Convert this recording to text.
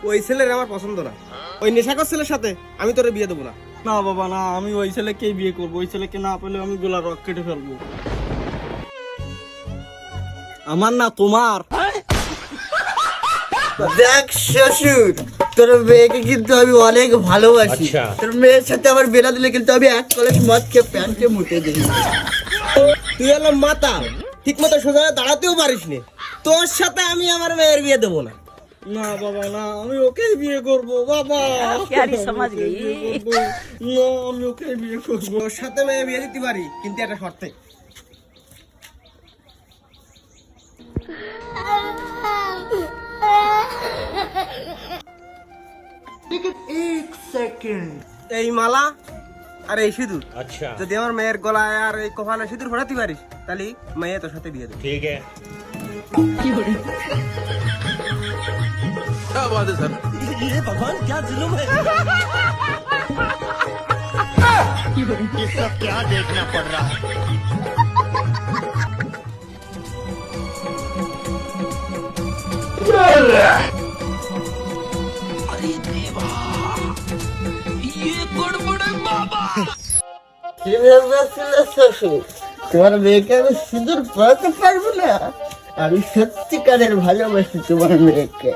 ওই ছেলের আমার পছন্দ না। ওই নেশাকর ছেলের সাথে আমি তোরে বিয়ে দেবো না। না বাবা না, আমি ওই ছেলেকেই বিয়ে করবো। ওই ছেলেকে না পেলে আমি গোলা রক কেটে ফেলবো। আমার না তোমার। দেখ শ্বশুর, তোর মেয়েকে কিন্তু আমি অনেক ভালোবাসি। তোর মেয়ের সাথে আমার বেলা দিলে কিন্তু আমি এক কলেজ মদ খেয়ে প্যান্টে মুটে দিই। তুই হলো মাতা, ঠিক মতো সোজা দাঁড়াতেও পারিস নি। তোর সাথে আমি আমার মেয়ের বিয়ে দেবো না। না বাবা না, আমি ওকেই বিয়ে করবো বাবা। प्यारी समझ गई। না, আমি ওকেই বিয়ে করবো। তোর সাথে মেয়ে বিয়ে দিতে পারি, কিন্তু একটা শর্তে। এক সেকেন্ড। এই মালা আর এই সিঁদুর, আচ্ছা, যদি আমার মেয়ের গলায় আর এই কপালে সিঁদুর ফোটাতে পারিস, তাহলে মেয়ে তোর সাথে বিয়ে দেবো। ঠিক আছে। क्या बात है सर? ये भगवान क्या जुल्म है। ये सब क्या देखना पड़ रहा है? अरे देवा, ये बड़बड़े बाबा। কি ভেবেছিল শ্বশুর, তোমার মেয়েকে আমি সিঁদুর পরাতে পারবো না? আমি সত্যিকারের ভালোবাসি তোমার মেয়েকে।